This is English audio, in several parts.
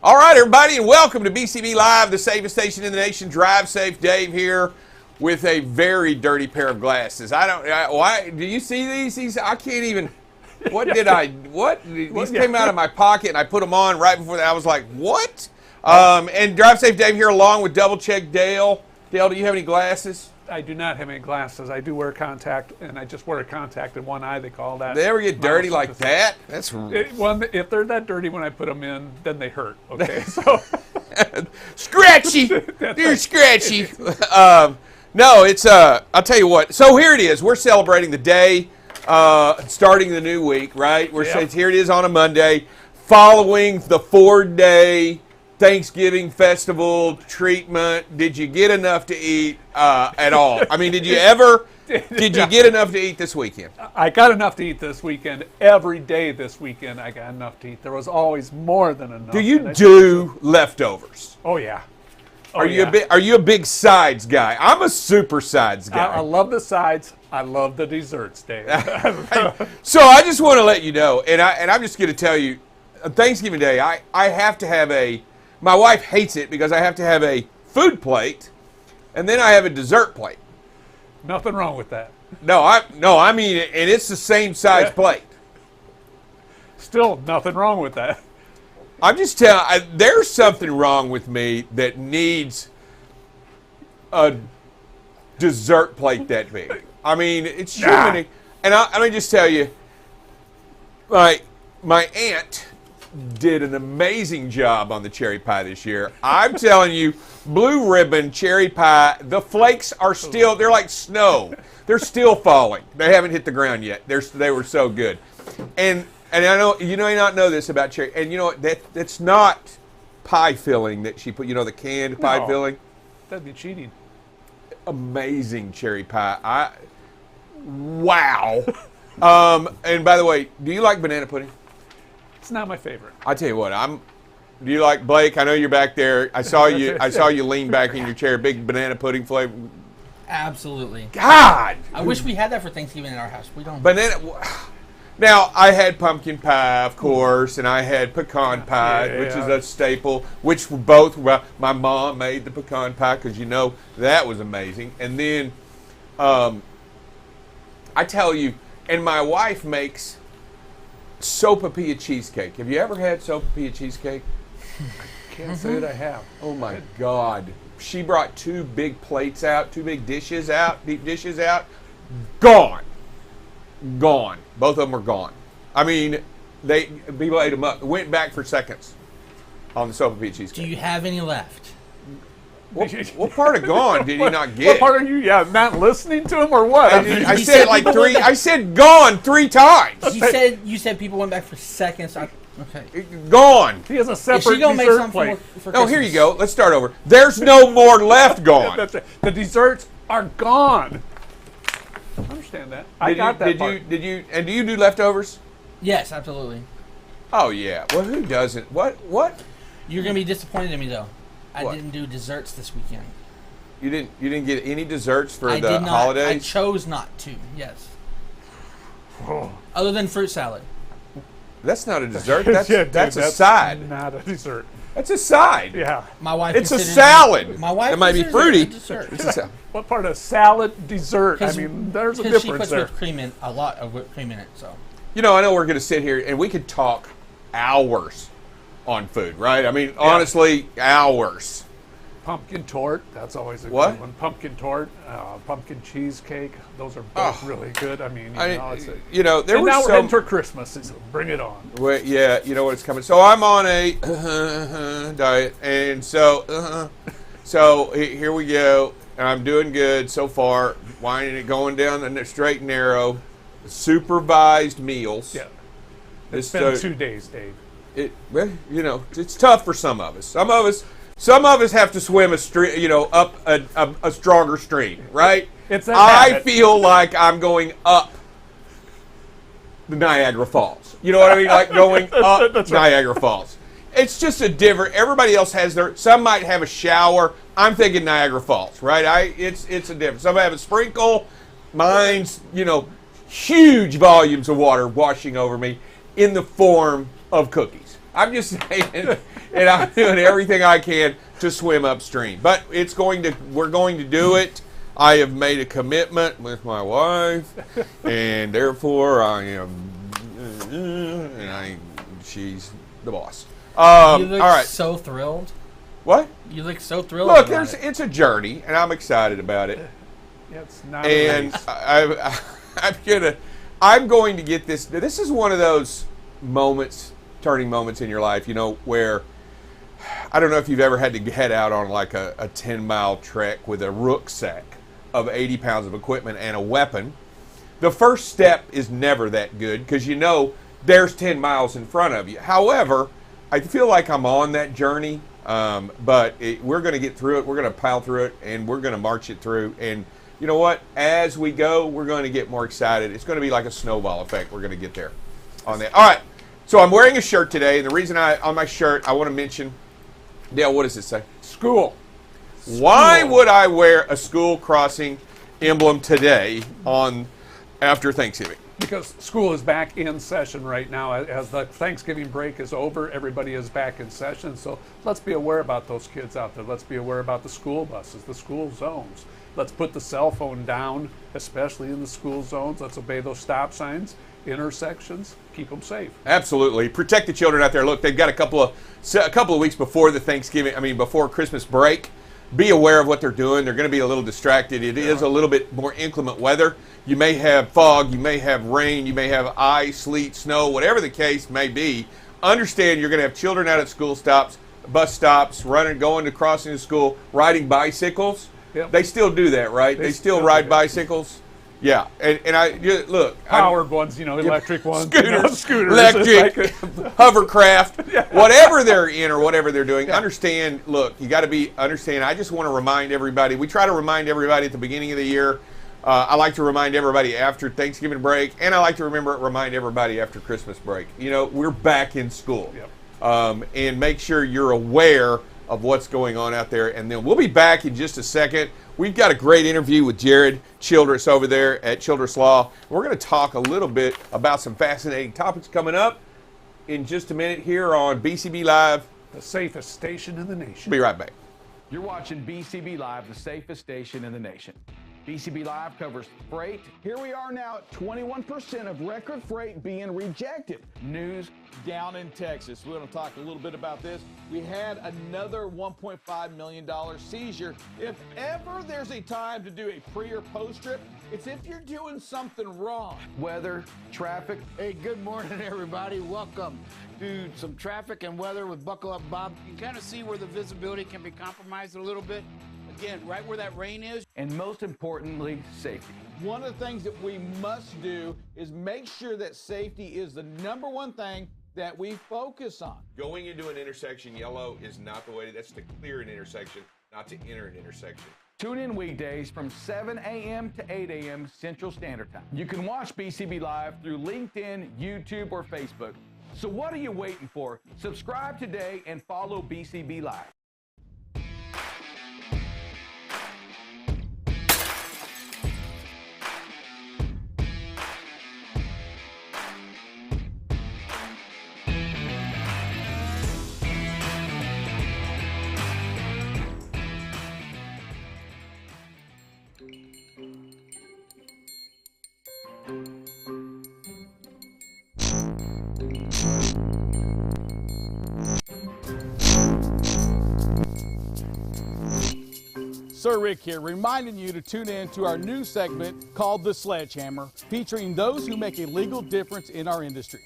All right, everybody, and welcome to BCB Live, the safest station in the nation. Drive safe, Dave here with a very dirty pair of glasses. Why do you see these? I can't even. What did I? What these came out of my pocket and I put them on right before that. I was like, what? And Drive Safe Dave here, along with Double Check Dale. Dale, do you have any glasses? I do not have any glasses. I do wear contact, and I just wear a contact in one eye. They call that. They ever get dirty like that? That's if they're that dirty when I put them in, then they hurt. Okay, so scratchy. They're scratchy. No, it's I'll tell you what. So here it is. We're celebrating the day, starting the new week, right? Here it is on a Monday, following the 4-day Thanksgiving festival treatment. Did you get enough to eat at all? I mean, did you get enough to eat this weekend? I got enough to eat this weekend. Every day this weekend, I got enough to eat. There was always more than enough. Do you do leftovers? Oh yeah. Are you a big sides guy? I'm a super sides guy. I love the sides. I love the desserts, Dave. So I just want to let you know, and I'm just going to tell you, on Thanksgiving Day, I have to have my wife hates it because I have to have a food plate, and then I have a dessert plate. Nothing wrong with that. No, I mean, and it's the same size plate. Still nothing wrong with that. I'm just telling you, there's something wrong with me that needs a dessert plate that big. I mean, it's human. And let me just tell you, my aunt did an amazing job on the cherry pie this year. I'm telling you, blue ribbon cherry pie, the flakes are still, they're like snow. They're still falling. They haven't hit the ground yet. They were so good. And I know, you may not know this about cherry, and you know, that's not pie filling that she put, the canned pie filling. That'd be cheating. Amazing cherry pie. Wow. And by the way, do you like banana pudding? It's not my favorite. I tell you what, do you like Blake? I know you're back there. I saw you lean back in your chair. Big banana pudding flavor. Absolutely. God, I wish we had that for Thanksgiving in our house. We don't. Banana. Now I had pumpkin pie, of course, and I had pecan pie, which is a staple. Which my mom made the pecan pie because that was amazing. And then, I tell you, and my wife makes sopapilla cheesecake. Have you ever had sopapilla cheesecake? Can't say that I have. Oh my God. She brought two big deep dishes out. Gone. Both of them are gone. I mean, people ate them up. Went back for seconds on the sopapilla cheesecake. Do you have any left? What part of gone did he not get? What part are you? Not listening to him or what? I said it like three. I said gone 3 times. You said people went back for seconds. Okay. Gone. He has a separate dessert plate. Oh, here you go. Let's start over. There's no more left gone. That's it. The desserts are gone. I understand that. I got that part. Do you do leftovers? Yes, absolutely. Oh yeah. Well, who doesn't? What? You're gonna be disappointed in me though. What? I didn't do desserts this weekend. You didn't get any desserts for I the did not. holidays? I chose not to. Yes. Other than fruit salad. That's not a dessert. That's a side. Not a dessert. That's a side. Yeah. My wife. It's a salad. My wife. It might be fruity. It a dessert. It's a salad. What part of salad dessert? I mean, there's a difference she puts there. whipped cream in a lot of whipped cream in it. So. I know we're going to sit here and we could talk hours on food, right? I mean, honestly, hours. Pumpkin tort, that's always a What? good one. Pumpkin tort, pumpkin cheesecake, those are both really good. I mean, there and was now we're heading toward Christmas, so bring it on. Well, yeah, you know what's coming. So I'm on a diet, and so here we go. I'm doing good so far, winding it, going down the straight and narrow, supervised meals. Yeah, it's been 2 days, Dave. It's tough for some of us. Some of us have to swim up a stronger stream, right? I feel like I'm going up the Niagara Falls. You know what I mean? Like going up Niagara Falls. It's just a different. Everybody else has some might have a shower. I'm thinking Niagara Falls, right? It's a different. Some have a sprinkle. Mine's, huge volumes of water washing over me in the form of cookies. I'm just saying, and I'm doing everything I can to swim upstream. But we're going to do it. I have made a commitment with my wife, and therefore I am, she's the boss. You look all right. so thrilled. What? You look so thrilled. Look, about it. it's a journey, and I'm excited about it. It's not. And I'm going to get this. This is one of those moments, turning moments in your life, where I don't know if you've ever had to head out on like a 10-mile trek with a rucksack of 80 pounds of equipment and a weapon. The first step is never that good because there's 10 miles in front of you. However, I feel like I'm on that journey, but we're going to get through it. We're going to pile through it, and we're going to march it through. And you know what? As we go, we're going to get more excited. It's going to be like a snowball effect. We're going to get there on that. All right. So I'm wearing a shirt today, and the reason on my shirt, I want to mention, Dale, what does it say? School. Why would I wear a school crossing emblem today after Thanksgiving? Because school is back in session right now. As the Thanksgiving break is over, everybody is back in session. So let's be aware about those kids out there. Let's be aware about the school buses, the school zones. Let's put the cell phone down, especially in the school zones. Let's obey those stop signs, intersections, keep them safe. Absolutely. Protect the children out there. Look, they've got a couple of weeks before before Christmas break. Be aware of what they're doing. They're going to be a little distracted. It is a little bit more inclement weather. You may have fog, you may have rain, you may have ice, sleet, snow, whatever the case may be. Understand you're going to have children out at school stops, bus stops, going to crossing to school, riding bicycles. Yep. They still do that, right? They still ride bicycles. Yeah, Powered ones, electric ones, scooters, electric, hovercraft, whatever they're in or whatever they're doing. Understand, look, you got to understand. I just want to remind everybody. We try to remind everybody at the beginning of the year. I like to remind everybody after Thanksgiving break, and I like to remind everybody after Christmas break. We're back in school, and make sure you're aware of what's going on out there. And then we'll be back in just a second. We've got a great interview with Jared Childress over there at Childress Law. We're going to talk a little bit about some fascinating topics coming up in just a minute here on BCB Live, the safest station in the nation. We'll be right back. You're watching BCB Live, the safest station in the nation. BCB Live covers freight. Here we are now at 21% of record freight being rejected. News down in Texas. We're going to talk a little bit about this. We had another $1.5 million seizure. If ever there's a time to do a pre or post trip, it's if you're doing something wrong. weather, traffic. Hey, good morning, everybody. Welcome to some traffic and weather with Buckle Up Bob. You can kind of see where the visibility can be compromised a little bit. Again, right where that rain is. And most importantly, safety. One of the things that we must do is make sure that safety is the number one thing that we focus on. Going into an intersection, yellow is not the way. That's to clear an intersection, not to enter an intersection. Tune in weekdays from 7 a.m. to 8 a.m. Central Standard Time. You can watch BCB Live through LinkedIn, YouTube, or Facebook. So what are you waiting for? Subscribe today and follow BCB Live. Sir Rick here, reminding you to tune in to our new segment called The Sledgehammer, featuring those who make a legal difference in our industry.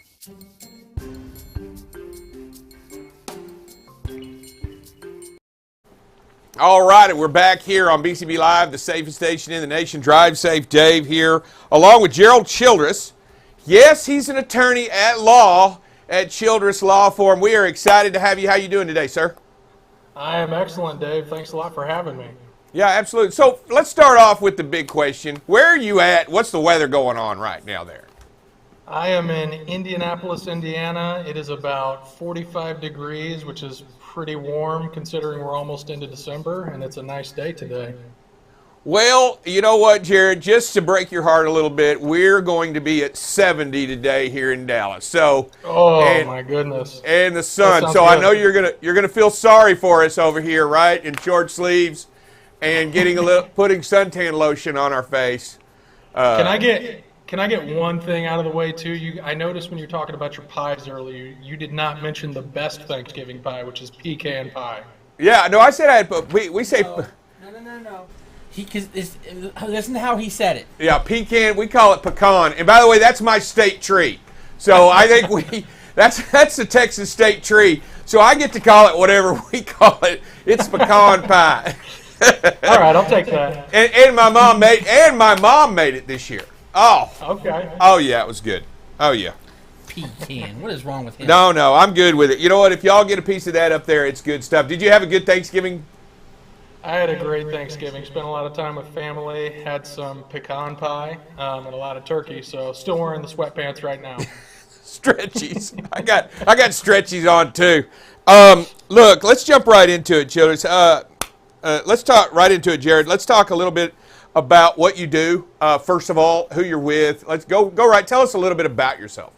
All right, we're back here on BCB Live, the safest station in the nation. Drive Safe Dave here, along with Gerald Childress. Yes, he's an attorney at law at Childress Law Firm. We are excited to have you. How you doing today, sir? I am excellent, Dave. Thanks a lot for having me. Yeah, absolutely. So let's start off with the big question. Where are you at? What's the weather going on right now there? I am in Indianapolis, Indiana. It is about 45 degrees, which is pretty warm considering we're almost into December, and it's a nice day today. Well, you know what, Jared? Just to break your heart a little bit, we're going to be at 70 today here in Dallas. So, Oh my goodness. and the That sun. sounds So I good. know you're gonna feel sorry for us over here, right? In short sleeves, and putting suntan lotion on our face. Can I get one thing out of the way too? I noticed when you were talking about your pies earlier, you did not mention the best Thanksgiving pie, which is pecan pie. Yeah, no, I said I had. We say. No. Listen to how he said it. Yeah, pecan. We call it pecan. And by the way, that's my state tree. So I think that's the Texas state tree. So I get to call it whatever we call it. It's pecan pie. All right, I'll take that. And my mom made it this year. Oh. Okay. Oh yeah, it was good. Oh yeah. Pecan. What is wrong with him? No, I'm good with it. You know what? If y'all get a piece of that up there, it's good stuff. Did you have a good Thanksgiving? I had a great Thanksgiving. Spent a lot of time with family. Had some pecan pie and a lot of turkey. So still wearing the sweatpants right now. Stretchies. I got stretchies on too. Look, let's jump right into it, children. Let's talk right into it, Jared. Let's talk a little bit about what you do. First of all, who you're with. Let's go right. Tell us a little bit about yourself.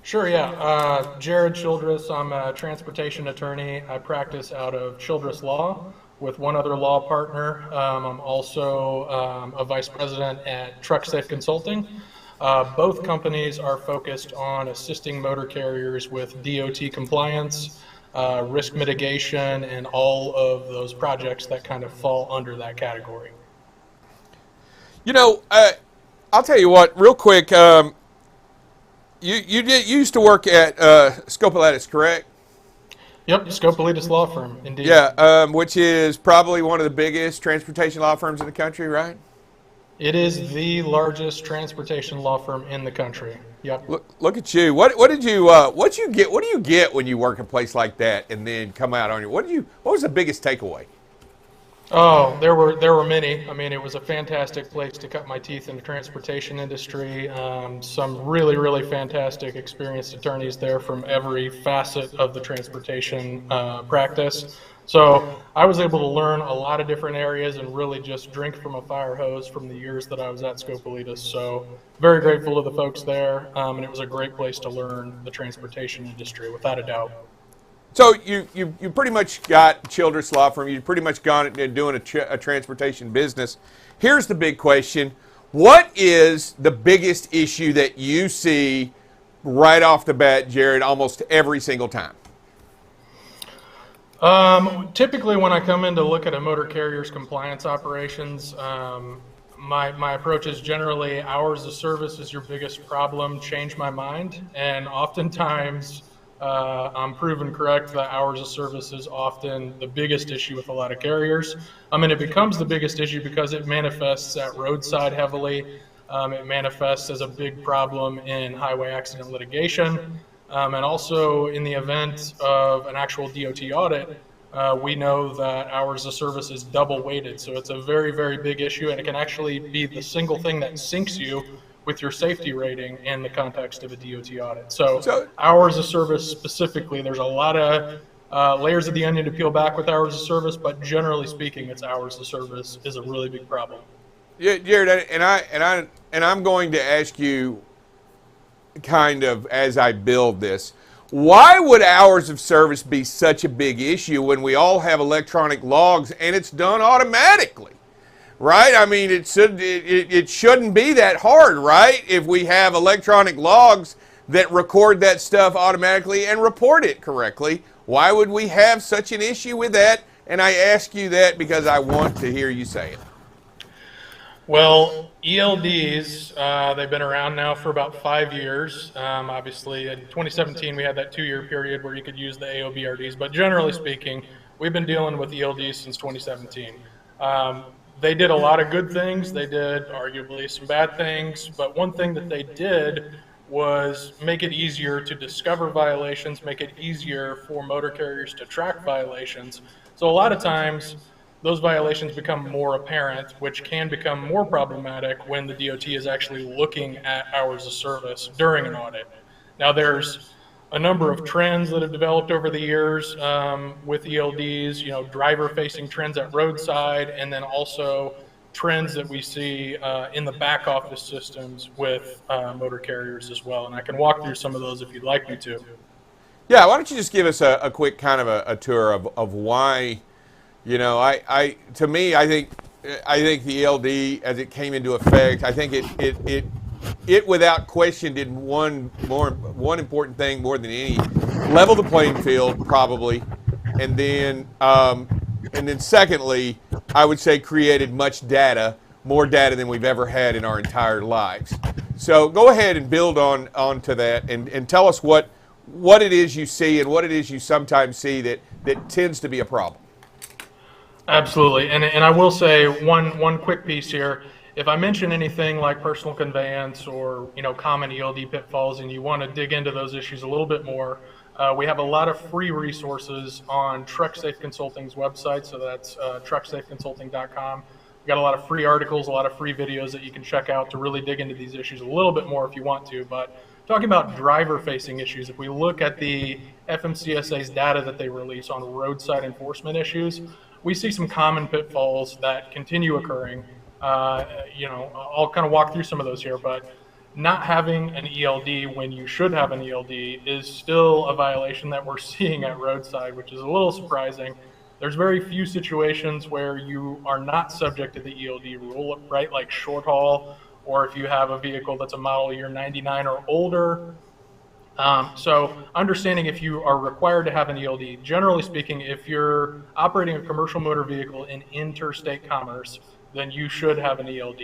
Sure, yeah. Jared Childress. I'm a transportation attorney. I practice out of Childress Law with one other law partner. I'm also a vice president at Truck Safe Consulting. Both companies are focused on assisting motor carriers with DOT compliance, risk mitigation, and all of those projects that kind of fall under that category. You know, I'll tell you what, real quick. You used to work at Scopolatus, correct? Yep, Scopolatus Law Firm, indeed. Yeah, which is probably one of the biggest transportation law firms in the country, right? It is the largest transportation law firm in the country. Yep. Look at you. What do you get when you work a place like that and then come out on your? What was the biggest takeaway? Oh, there were many. I mean, it was a fantastic place to cut my teeth in the transportation industry. Some really, really fantastic experienced attorneys there from every facet of the transportation practice. So I was able to learn a lot of different areas and really just drink from a fire hose from the years that I was at Scopolatus. So very grateful to the folks there, and it was a great place to learn the transportation industry, without a doubt. So you pretty much got Childress Law Firm. You've pretty much gone and doing a transportation business. Here's the big question. What is the biggest issue that you see right off the bat, Jared, almost every single time? Typically when I come in to look at a motor carrier's compliance operations, my approach is generally hours of service is your biggest problem, change my mind. And oftentimes I'm proven correct that hours of service is often the biggest issue with a lot of carriers. It becomes the biggest issue because it manifests at roadside heavily. It manifests as a big problem in highway accident litigation. And also in the event of an actual DOT audit, we know that hours of service is double weighted. So it's a very, very big issue, and it can actually be the single thing that sinks you with your safety rating in the context of a DOT audit. So hours of service specifically, there's a lot of layers of the onion to peel back with hours of service, but generally speaking, it's hours of service is a really big problem. Yeah, Jared, and I'm going to ask you kind of as I build this, why would hours of service be such a big issue when we all have electronic logs and it's done automatically? Right? I mean, it shouldn't be that hard, right? If we have electronic logs that record that stuff automatically and report it correctly, why would we have such an issue with that? And I ask you that because I want to hear you say it. Well, ELDs, they've been around now for about 5 years. Obviously, in 2017, we had that 2-year period where you could use the AOBRDs. But generally speaking, we've been dealing with ELDs since 2017. They did a lot of good things. They did arguably some bad things. But one thing that they did was make it easier to discover violations, make it easier for motor carriers to track violations. So a lot of times, those violations become more apparent, which can become more problematic when the DOT is actually looking at hours of service during an audit. Now, there's a number of trends that have developed over the years with ELDs, driver-facing trends at roadside, and then also trends that we see in the back office systems with motor carriers as well. And I can walk through some of those if you'd like me to. Yeah, why don't you just give us a quick kind of a tour of why, you know, to me, I think the ELD as it came into effect, I think it without question did one important thing more than any, level the playing field probably, and then secondly, I would say created much data, more data than we've ever had in our entire lives. So go ahead and build onto that and tell us what it is you see and what it is you sometimes see that tends to be a problem. Absolutely, and I will say one quick piece here. If I mention anything like personal conveyance or common ELD pitfalls, and you want to dig into those issues a little bit more, we have a lot of free resources on Truck Safe Consulting's website. So that's trucksafeconsulting.com. We've got a lot of free articles, a lot of free videos that you can check out to really dig into these issues a little bit more if you want to. But talking about driver-facing issues, if we look at the FMCSA's data that they release on roadside enforcement issues, we see some common pitfalls that continue occurring. I'll kind of walk through some of those here, but not having an ELD when you should have an ELD is still a violation that we're seeing at roadside, which is a little surprising. There's very few situations where you are not subject to the ELD rule, right? Like short haul, or if you have a vehicle that's a model year 99 or older. So understanding if you are required to have an ELD, generally speaking, if you're operating a commercial motor vehicle in interstate commerce, then you should have an ELD.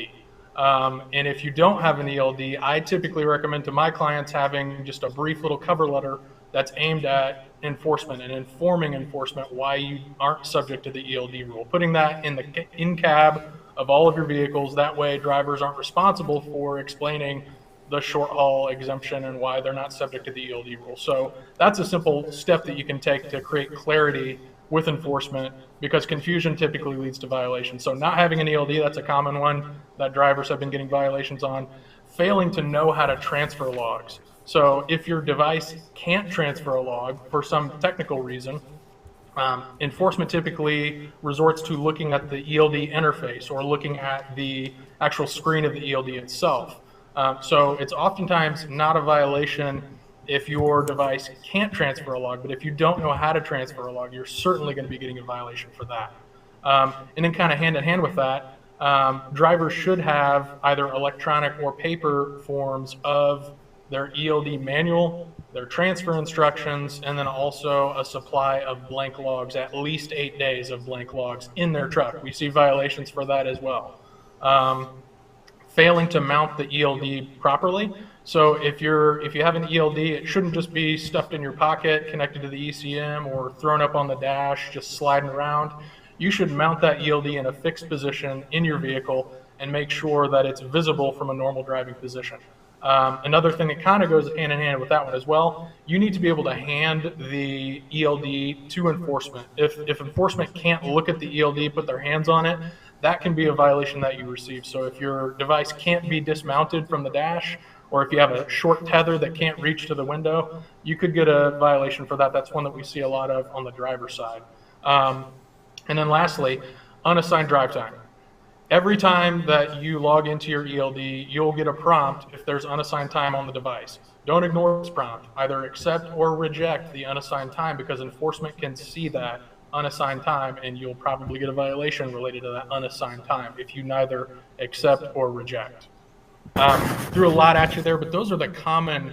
And if you don't have an ELD, I typically recommend to my clients having just a brief little cover letter that's aimed at enforcement and informing enforcement why you aren't subject to the ELD rule. Putting that in the in-cab of all of your vehicles, that way drivers aren't responsible for explaining the short haul exemption and why they're not subject to the ELD rule. So that's a simple step that you can take to create clarity with enforcement, because confusion typically leads to violations. So not having an ELD, that's a common one that drivers have been getting violations on. Failing to know how to transfer logs. So if your device can't transfer a log for some technical reason, enforcement typically resorts to looking at the ELD interface or looking at the actual screen of the ELD itself. So it's oftentimes not a violation if your device can't transfer a log, but if you don't know how to transfer a log, you're certainly going to be getting a violation for that. And then kind of hand in hand with that, drivers should have either electronic or paper forms of their ELD manual, their transfer instructions, and then also a supply of blank logs, at least 8 days of blank logs in their truck. We see violations for that as well. Failing to mount the ELD properly. So if you have an ELD, it shouldn't just be stuffed in your pocket, connected to the ECM, or thrown up on the dash, just sliding around. You should mount that ELD in a fixed position in your vehicle and make sure that it's visible from a normal driving position. Another thing that kind of goes hand in hand with that one as well, you need to be able to hand the ELD to enforcement. If enforcement can't look at the ELD, put their hands on it, that can be a violation that you receive. So if your device can't be dismounted from the dash, or if you have a short tether that can't reach to the window, you could get a violation for that. That's one that we see a lot of on the driver's side. And then lastly, unassigned drive time. Every time that you log into your ELD, you'll get a prompt if there's unassigned time on the device. Don't ignore this prompt. Either accept or reject the unassigned time, because enforcement can see that unassigned time, and you'll probably get a violation related to that unassigned time if you neither accept or reject. Threw a lot at you there, but those are the common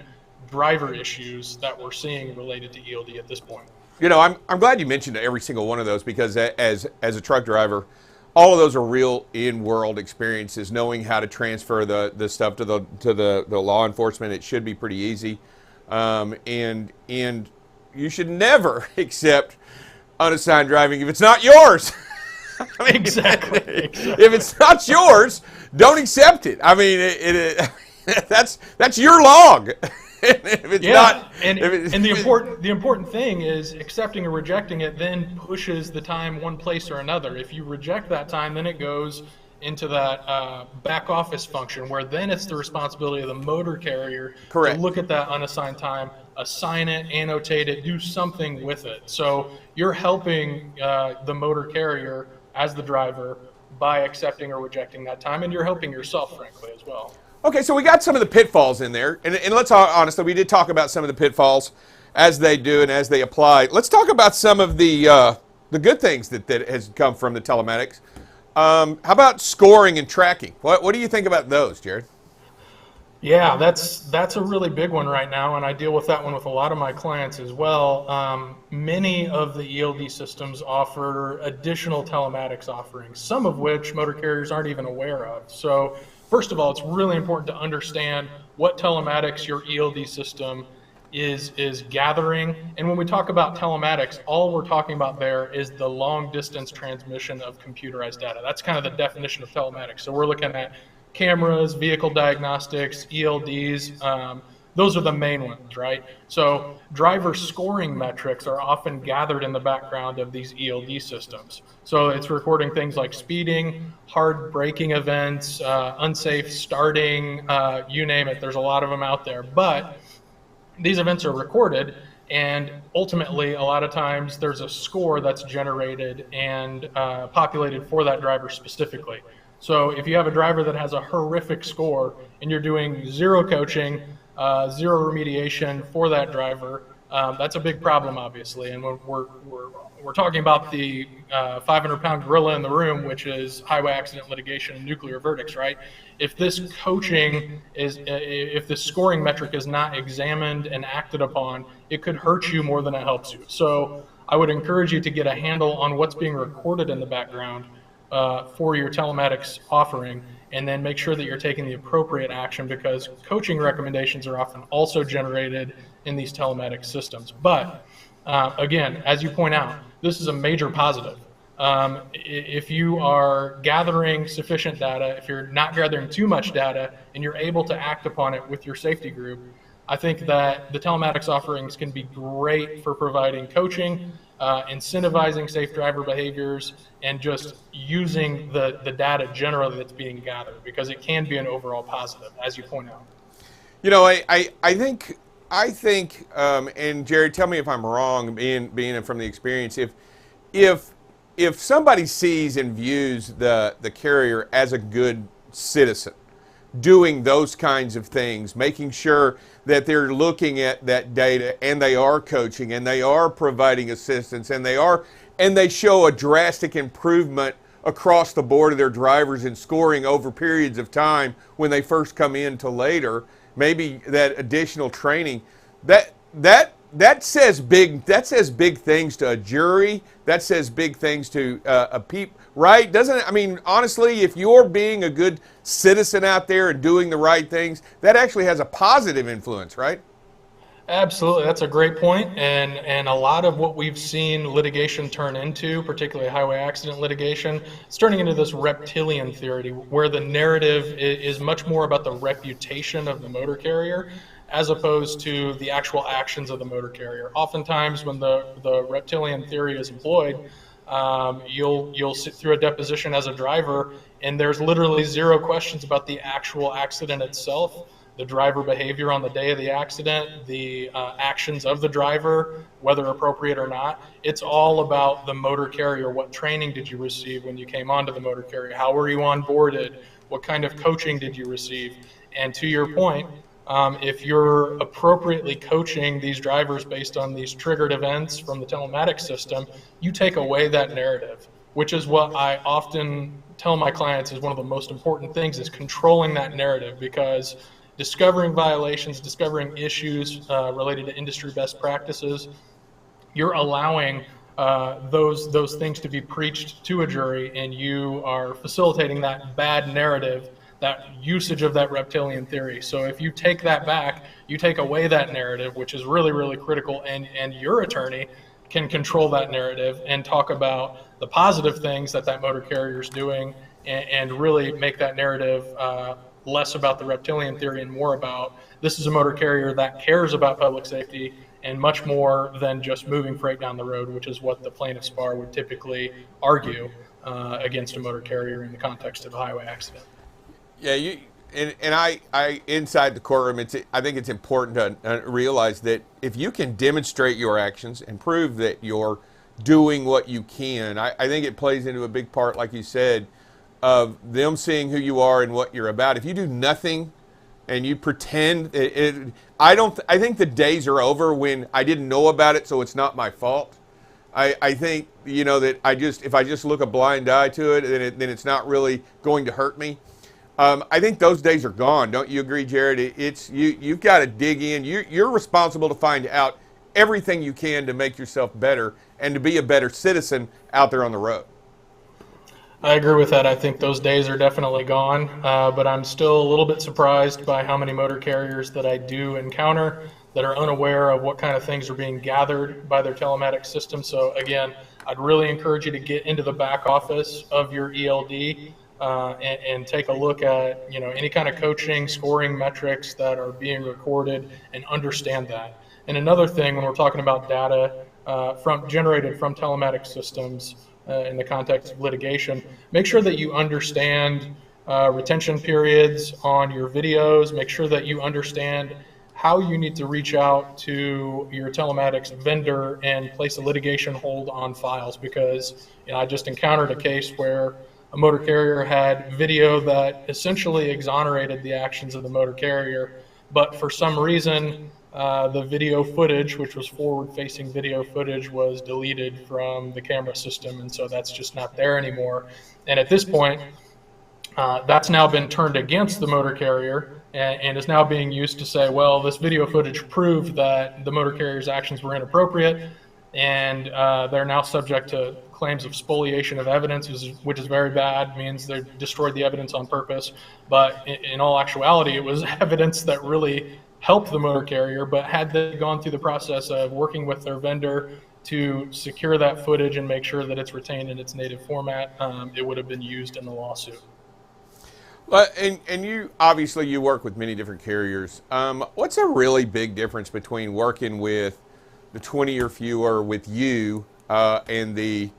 driver issues that we're seeing related to ELD at this point. You know, I'm glad you mentioned every single one of those, because as a truck driver, all of those are real in-world experiences. Knowing how to transfer the stuff to the law enforcement, it should be pretty easy, and you should never accept unassigned driving if it's not yours. I mean, Exactly. If it's not yours, don't accept it. I mean, that's your log. If it's not, and the important thing is accepting or rejecting it then pushes the time one place or another. If you reject that time, then it goes into that back office function, where then it's the responsibility of the motor carrier Correct. to look at that unassigned time, assign it, annotate it, do something with it. So you're helping the motor carrier as the driver by accepting or rejecting that time, and you're helping yourself, frankly, as well. Okay, so we got some of the pitfalls in there, and let's honestly, we did talk about some of the pitfalls as they do and as they apply. Let's talk about some of the good things that has come from the telematics. How about scoring and tracking? What do you think about those, Jared? Yeah, that's a really big one right now, and I deal with that one with a lot of my clients as well. Many of the ELD systems offer additional telematics offerings, some of which motor carriers aren't even aware of. So first of all, it's really important to understand what telematics your ELD system is gathering. And when we talk about telematics, all we're talking about there is the long distance transmission of computerized data. That's kind of the definition of telematics. So we're looking at cameras, vehicle diagnostics, ELDs. Those are the main ones, right? So driver scoring metrics are often gathered in the background of these ELD systems. So it's recording things like speeding, hard braking events, unsafe starting, you name it. There's a lot of them out there. But these events are recorded, and ultimately, a lot of times, there's a score that's generated and populated for that driver specifically. So if you have a driver that has a horrific score and you're doing zero coaching, zero remediation for that driver, that's a big problem, obviously. And when we're talking about the 500-pound gorilla in the room, which is highway accident litigation and nuclear verdicts, right? If this if the scoring metric is not examined and acted upon, it could hurt you more than it helps you. So I would encourage you to get a handle on what's being recorded in the background for your telematics offering, and then make sure that you're taking the appropriate action, because coaching recommendations are often also generated in these telematics systems. But again, as you point out, this is a major positive. If you are gathering sufficient data, if you're not gathering too much data, and you're able to act upon it with your safety group, I think that the telematics offerings can be great for providing coaching, incentivizing safe driver behaviors, and just using the data generally that's being gathered, because it can be an overall positive, as you point out. You know, I think, and Jerry, tell me if I'm wrong, being from the experience, if somebody sees and views the carrier as a good citizen, doing those kinds of things, making sure that they're looking at that data and they are coaching and they are providing assistance and they show a drastic improvement across the board of their drivers in scoring over periods of time when they first come in to later, maybe that additional training, that says big things to a jury. That says big things to a peep, right? Doesn't it? I mean, honestly, if you're being a good citizen out there and doing the right things, that actually has a positive influence, right? Absolutely, that's a great point, and a lot of what we've seen litigation turn into, particularly highway accident litigation, is turning into this reptilian theory, where the narrative is much more about the reputation of the motor carrier as opposed to the actual actions of the motor carrier. Oftentimes, when the reptilian theory is employed, you'll sit through a deposition as a driver, and there's literally zero questions about the actual accident itself, the driver behavior on the day of the accident, the actions of the driver, whether appropriate or not. It's all about the motor carrier. What training did you receive when you came onto the motor carrier? How were you onboarded? What kind of coaching did you receive? And to your point, if you're appropriately coaching these drivers based on these triggered events from the telematics system, you take away that narrative, which is what I often tell my clients is one of the most important things, is controlling that narrative, because discovering violations, discovering issues related to industry best practices, you're allowing those things to be preached to a jury, and you are facilitating that bad narrative, that usage of that reptilian theory. So if you take that back, you take away that narrative, which is really, really critical, and your attorney can control that narrative and talk about the positive things that motor carrier is doing, and really make that narrative less about the reptilian theory and more about this is a motor carrier that cares about public safety, and much more than just moving freight down the road, which is what the plaintiff's bar would typically argue against a motor carrier in the context of a highway accident. Yeah, I inside the courtroom, I think it's important to realize that if you can demonstrate your actions and prove that you're doing what you can, I think it plays into a big part, like you said, of them seeing who you are and what you're about. If you do nothing and you pretend, I think the days are over when I didn't know about it, so it's not my fault. I think, that if I just look a blind eye to it, then it's not really going to hurt me. I think those days are gone. Don't you agree, Jared? You've got to dig in. You're responsible to find out everything you can to make yourself better and to be a better citizen out there on the road. I agree with that. I think those days are definitely gone, but I'm still a little bit surprised by how many motor carriers that I do encounter that are unaware of what kind of things are being gathered by their telematics system. So again, I'd really encourage you to get into the back office of your ELD and take a look at any kind of coaching, scoring metrics that are being recorded and understand that. And another thing, when we're talking about data generated from telematics systems in the context of litigation, make sure that you understand retention periods on your videos. Make sure that you understand how you need to reach out to your telematics vendor and place a litigation hold on files, because I just encountered a case where a motor carrier had video that essentially exonerated the actions of the motor carrier, but for some reason the video footage, which was forward-facing video footage, was deleted from the camera system, and so that's just not there anymore. And at this point, that's now been turned against the motor carrier and is now being used to say, well, this video footage proved that the motor carrier's actions were inappropriate, and they're now subject to claims of spoliation of evidence, which is very bad, means they destroyed the evidence on purpose. But in all actuality, it was evidence that really helped the motor carrier, but had they gone through the process of working with their vendor to secure that footage and make sure that it's retained in its native format, it would have been used in the lawsuit. Well, and you obviously you work with many different carriers. What's a really big difference between working with the 20 or fewer with you and the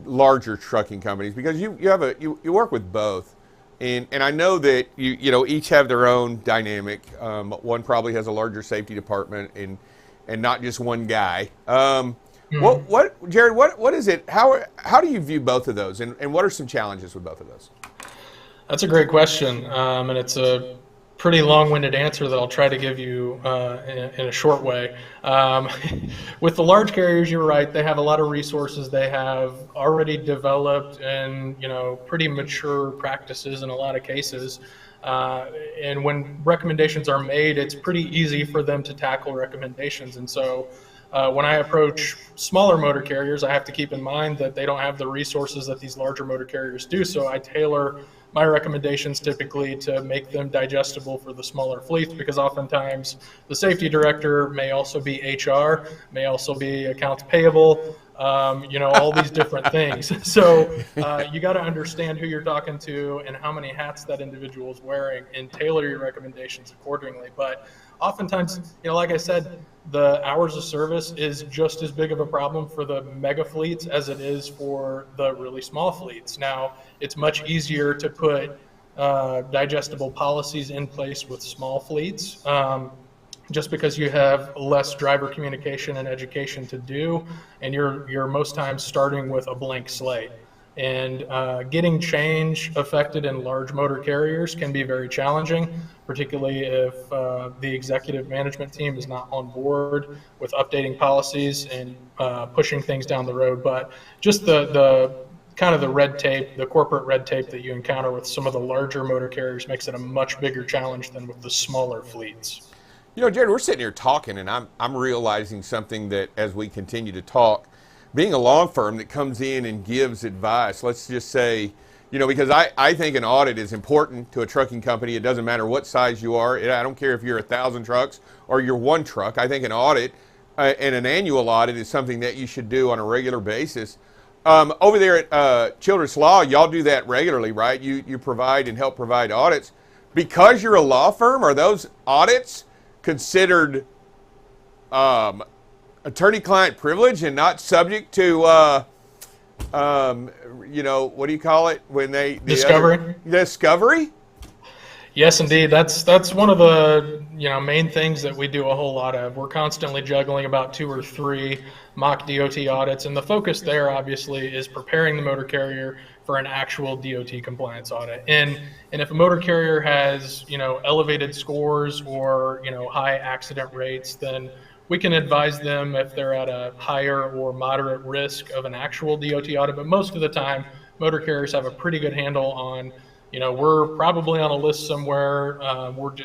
larger trucking companies? Because you work with both, and I know that you each have their own dynamic. One probably has a larger safety department and not just one guy. What Jared? What is it? How do you view both of those, and what are some challenges with both of those? That's a great question, and it's a pretty long-winded answer that I'll try to give you in a short way. With the large carriers, you're right. They have a lot of resources. They have already developed and pretty mature practices in a lot of cases. And when recommendations are made, it's pretty easy for them to tackle recommendations. And so when I approach smaller motor carriers, I have to keep in mind that they don't have the resources that these larger motor carriers do. So I tailor my recommendations typically to make them digestible for the smaller fleets, because oftentimes the safety director may also be HR, may also be accounts payable, all these different things. So you got to understand who you're talking to and how many hats that individual is wearing and tailor your recommendations accordingly. But oftentimes, like I said, the hours of service is just as big of a problem for the mega fleets as it is for the really small fleets. Now, it's much easier to put digestible policies in place with small fleets, just because you have less driver communication and education to do, and you're most times starting with a blank slate. And getting change affected in large motor carriers can be very challenging, particularly if the executive management team is not on board with updating policies and pushing things down the road. But just the kind of the red tape, the corporate red tape that you encounter with some of the larger motor carriers makes it a much bigger challenge than with the smaller fleets. Jared, we're sitting here talking, and I'm realizing something that as we continue to talk, being a law firm that comes in and gives advice, let's just say, because I think an audit is important to a trucking company. It doesn't matter what size you are. I don't care if you're 1,000 trucks or you're one truck. I think an audit and an annual audit is something that you should do on a regular basis. Over there at Childress Law, y'all do that regularly, right? You provide and help provide audits. Because you're a law firm, are those audits considered attorney-client privilege and not subject to, what do you call it when they discovery? Discovery? Yes, indeed. That's one of the main things that we do a whole lot of. We're constantly juggling about 2 or 3 mock DOT audits, and the focus there obviously is preparing the motor carrier for an actual DOT compliance audit. And if a motor carrier has elevated scores or high accident rates, then we can advise them if they're at a higher or moderate risk of an actual DOT audit. But most of the time, motor carriers have a pretty good handle on we're probably on a list somewhere.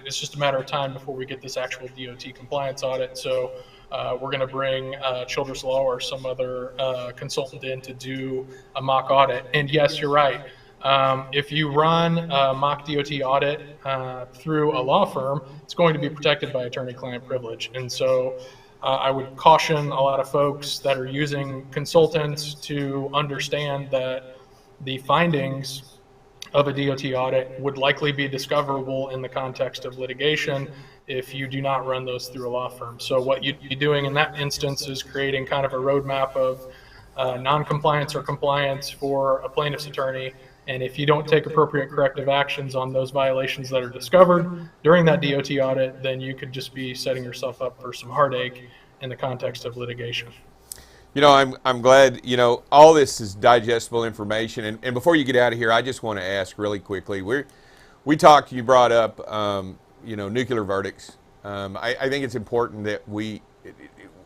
It's just a matter of time before we get this actual DOT compliance audit. So we're going to bring Childress Law or some other consultant in to do a mock audit. And yes, you're right. If you run a mock DOT audit through a law firm, it's going to be protected by attorney-client privilege. And so I would caution a lot of folks that are using consultants to understand that the findings of a DOT audit would likely be discoverable in the context of litigation if you do not run those through a law firm. So what you'd be doing in that instance is creating kind of a roadmap of non-compliance or compliance for a plaintiff's attorney. And if you don't take appropriate corrective actions on those violations that are discovered during that DOT audit, then you could just be setting yourself up for some heartache in the context of litigation. I'm glad, all this is digestible information. And before you get out of here, I just want to ask really quickly. We talked, you brought up, nuclear verdicts. I think it's important that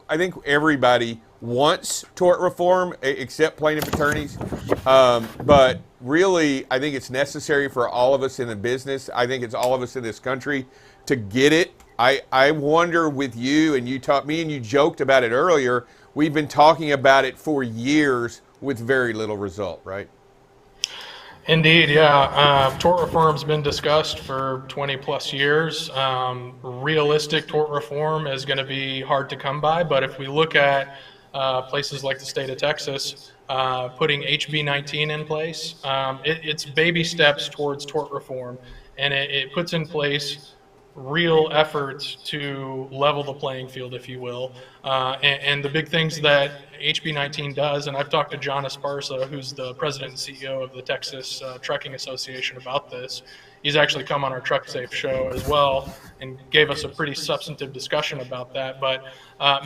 I think everybody wants tort reform except plaintiff attorneys. But really, I think it's necessary for all of us in the business. I think it's all of us in this country to get it. I wonder with you, and me and you joked about it earlier, we've been talking about it for years with very little result, right? Indeed, yeah. Tort reform's been discussed for 20 plus years. Realistic tort reform is going to be hard to come by, but if we look at places like the state of Texas, putting HB 19 in place, it's baby steps towards tort reform, and it puts in place real efforts to level the playing field, if you will. And the big things that HB 19 does, and I've talked to John Esparza, who's the president and CEO of the Texas Trucking Association, about this. He's actually come on our Truck Safe show as well and gave us a pretty substantive discussion about that. But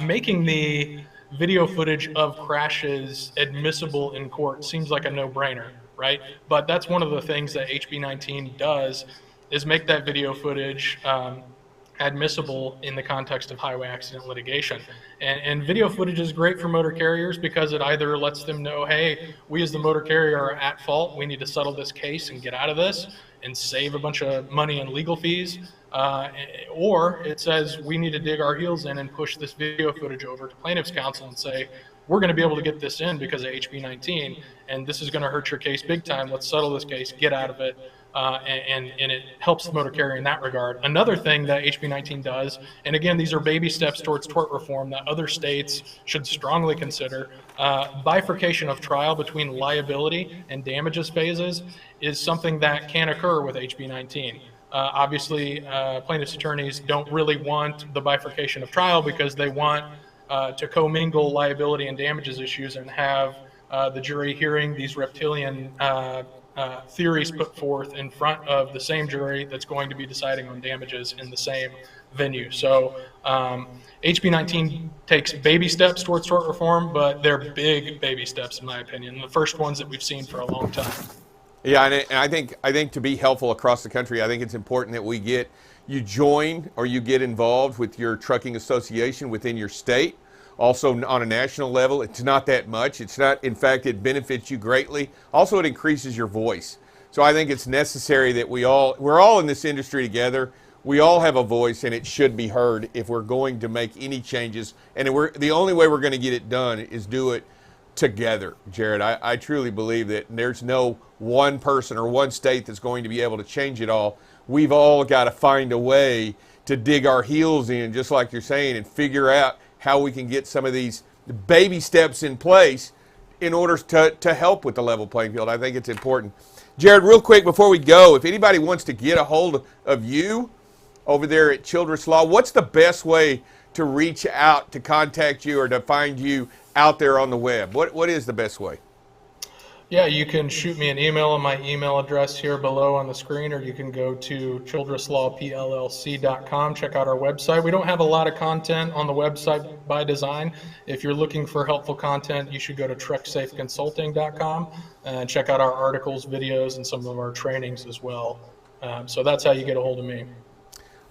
making the video footage of crashes admissible in court seems like a no-brainer, right? But that's one of the things that HB 19 does, is make that video footage admissible in the context of highway accident litigation. And video footage is great for motor carriers because it either lets them know, hey, we as the motor carrier are at fault, we need to settle this case and get out of this and save a bunch of money in legal fees, or it says we need to dig our heels in and push this video footage over to plaintiff's counsel and say, we're going to be able to get this in because of HB 19, and this is going to hurt your case big time. Let's settle this case, get out of it. And it helps the motor carrier in that regard. Another thing that HB 19 does, and again, these are baby steps towards tort reform that other states should strongly consider, bifurcation of trial between liability and damages phases is something that can occur with HB 19. Obviously, plaintiffs' attorneys don't really want the bifurcation of trial because they want to commingle liability and damages issues and have the jury hearing these reptilian theories put forth in front of the same jury that's going to be deciding on damages in the same venue. So HB 19 takes baby steps towards tort reform, but they're big baby steps in my opinion, the first ones that we've seen for a long time. Yeah, and I think to be helpful across the country, I think it's important that you join or you get involved with your trucking association within your state. Also on a national level, it's not that much. It's not, in fact, it benefits you greatly. Also, it increases your voice. So I think it's necessary that we're all in this industry together. We all have a voice, and it should be heard if we're going to make any changes. And the only way we're going to get it done is do it together, Jared. I truly believe that there's no one person or one state that's going to be able to change it all. We've all got to find a way to dig our heels in, just like you're saying, and figure out how we can get some of these baby steps in place in order to help with the level playing field. I think it's important. Jared, real quick before we go, if anybody wants to get a hold of you over there at Childress Law, what's the best way to reach out, to contact you, or to find you out there on the web? What is the best way? Yeah, you can shoot me an email on my email address here below on the screen, or you can go to childresslawpllc.com, check out our website. We don't have a lot of content on the website by design. If you're looking for helpful content, you should go to trucksafeconsulting.com and check out our articles, videos, and some of our trainings as well. So that's how you get a hold of me.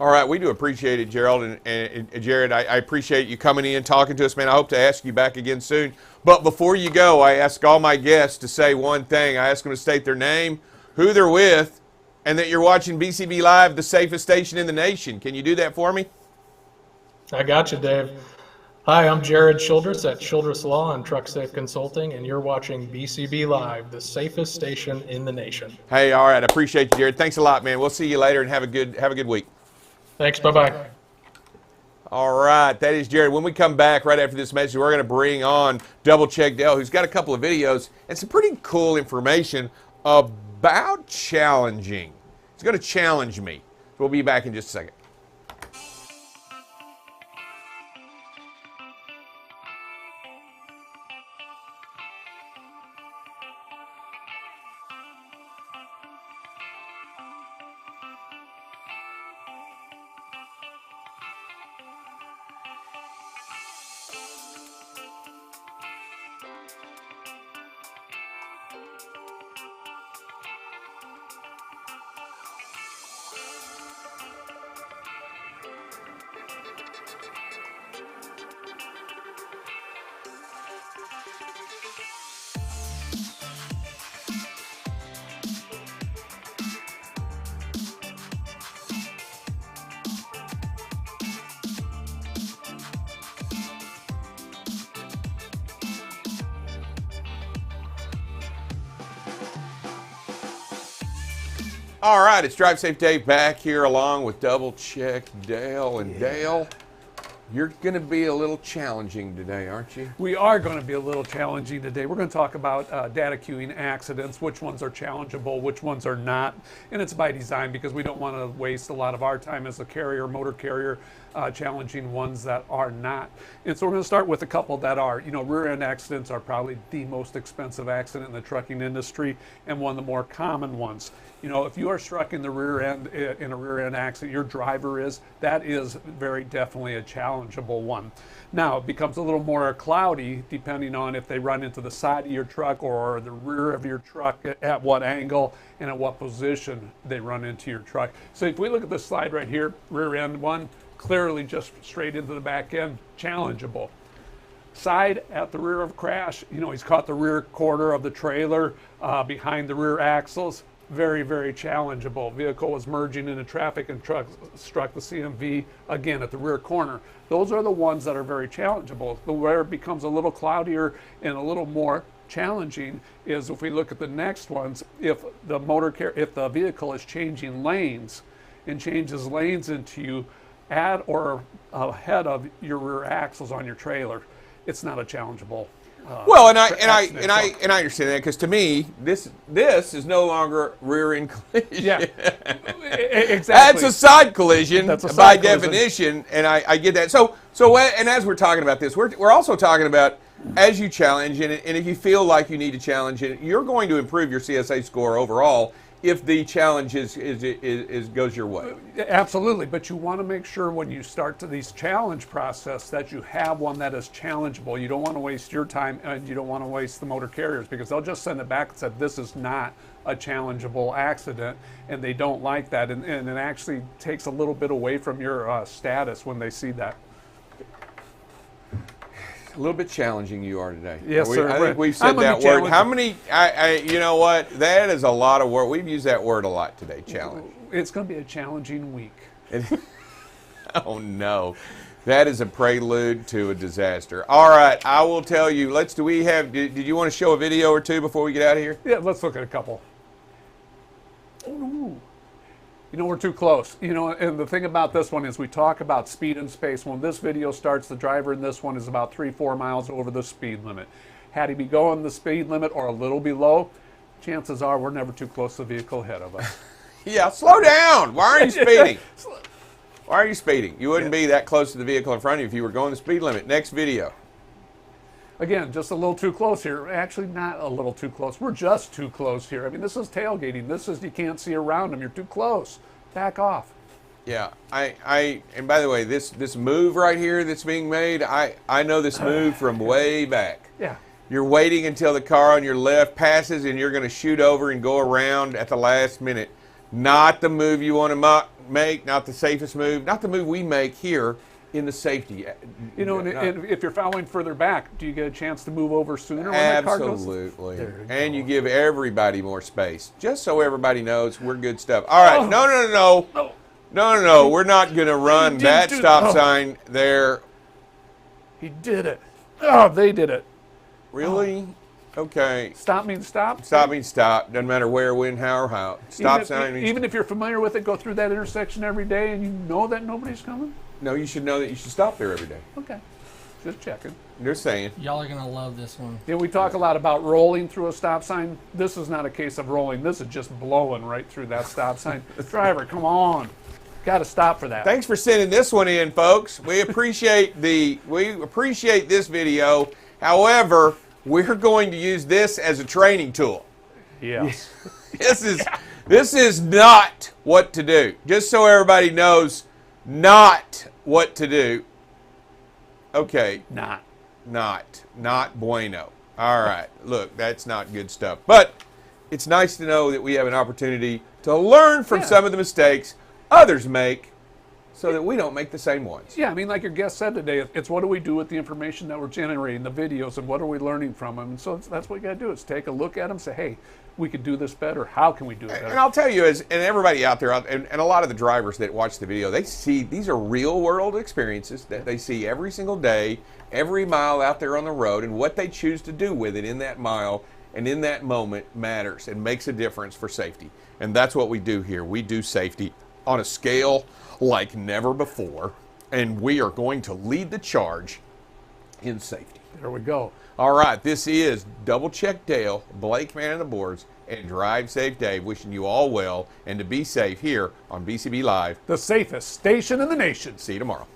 All right, we do appreciate it, Gerald. And Jared, I appreciate you coming in, talking to us, man. I hope to ask you back again soon. But before you go, I ask all my guests to say one thing. I ask them to state their name, who they're with, and that you're watching BCB Live, the safest station in the nation. Can you do that for me? I got you, Dave. Hi, I'm Jared Childress at Childress Law and Truck Safe Consulting, and you're watching BCB Live, the safest station in the nation. Hey, all right, I appreciate you, Jared. Thanks a lot, man. We'll see you later, and have a good week. Thanks. Bye-bye. All right, that is Jared. When we come back right after this message, we're going to bring on Double Check Dale, who's got a couple of videos and some pretty cool information about challenging. He's going to challenge me. We'll be back in just a second. All right, it's Drive Safe Dave back here along with Double Check Dale. And Dale, you're going to be a little challenging today, aren't you? We are going to be a little challenging today. We're going to talk about data queuing accidents, which ones are challengeable, which ones are not. And it's by design because we don't want to waste a lot of our time as a carrier, motor carrier, challenging ones that are not. And so we're going to start with a couple that are. You know, rear end accidents are probably the most expensive accident in the trucking industry and one of the more common ones. You know, if you are struck in the rear end in a rear end accident, your driver is, that is very definitely a challengeable one. Now, it becomes a little more cloudy depending on if they run into the side of your truck or the rear of your truck, at what angle and at what position they run into your truck. So if we look at this slide right here, rear end one, clearly just straight into the back end, challengeable. Side at the rear of crash, you know, he's caught the rear quarter of the trailer behind the rear axles. Very, very challengeable. Vehicle was merging into traffic and struck the CMV again at the rear corner. Those are the ones that are very challengeable. The where it becomes a little cloudier and a little more challenging is if we look at the next ones, if the vehicle is changing lanes and changes lanes into you at or ahead of your rear axles on your trailer, it's not a challengeable. Well, and I understand that because to me, this is no longer rear end collision. Yeah, exactly. That's a side collision That's a by side collision. definition, and I get that. So and as we're talking about this, we're also talking about as you challenge and if you feel like you need to challenge it, you're going to improve your CSA score overall if the challenge goes your way. Absolutely, but you want to make sure when you start to these challenge process that you have one that is challengeable. You don't want to waste your time and you don't want to waste the motor carriers because they'll just send it back and say this is not a challengeable accident, and they don't like that, and it actually takes a little bit away from your status when they see that. A little bit challenging you are today. Yes, sir. I think we've said that word. How many, you know what, that is a lot of word. We've used that word a lot today, challenge. It's going to be a challenging week. Oh, no. That is a prelude to a disaster. All right, I will tell you, did you want to show a video or two before we get out of here? Yeah, let's look at a couple. Ooh. You know, we're too close. You know, and the thing about this one is we talk about speed and space. When this video starts, the driver in this one is about 3-4 miles over the speed limit. Had he be going the speed limit or a little below, chances are we're never too close to the vehicle ahead of us. Yeah, slow down. Why aren't you speeding? Why are you speeding? You wouldn't be that close to the vehicle in front of you if you were going the speed limit. Next video. again, just a little too close here. Actually, not a little too close. We're just too close here. I mean, this is tailgating. This is, you can't see around them. You're too close. Back off. Yeah, and by the way, this move right here that's being made, I know this move from way back. Yeah. You're waiting until the car on your left passes and you're going to shoot over and go around at the last minute. Not the move you want to make, not the safest move, not the move we make here in the safety. You know, and if you're following further back, do you get a chance to move over sooner when the car goes? Absolutely. And you give everybody more space, just so everybody knows we're good stuff. All right, no. We're not going to run that stop sign there. He did it. Oh, they did it. Really? Okay. Stop means stop? Stop means stop. Doesn't matter where, when, how, or how. Stop sign means... Even if you're familiar with it, go through that intersection every day and you know that nobody's coming? No, you should know that you should stop there every day. Okay. Just checking. They're saying. Y'all are going to love this one. Yeah, we talk a lot about rolling through a stop sign. This is not a case of rolling. This is just blowing right through that stop sign. Driver, come on. Got to stop for that. Thanks for sending this one in, folks. We appreciate this video. However, we're going to use this as a training tool. Yes. This is not what to do. Just so everybody knows, not what to do. Okay. Not bueno. All right. Look, that's not good stuff. But it's nice to know that we have an opportunity to learn from some of the mistakes others make so that we don't make the same ones. Yeah, I mean, like your guest said today, it's what do we do with the information that we're generating, the videos, and what are we learning from them? And so that's what you got to do, is take a look at them, say, hey, we could do this better. How can we do it better? And I'll tell you, and everybody out there, and a lot of the drivers that watch the video, they see these are real world experiences that they see every single day, every mile out there on the road, and what they choose to do with it in that mile and in that moment matters and makes a difference for safety. And that's what we do here. We do safety on a scale like never before, and we are going to lead the charge in safety. There we go. All right, this is Double Check Dale, Blake Man of the Boards, and Drive Safe Dave, wishing you all well and to be safe here on BCB Live. The safest station in the nation. See you tomorrow.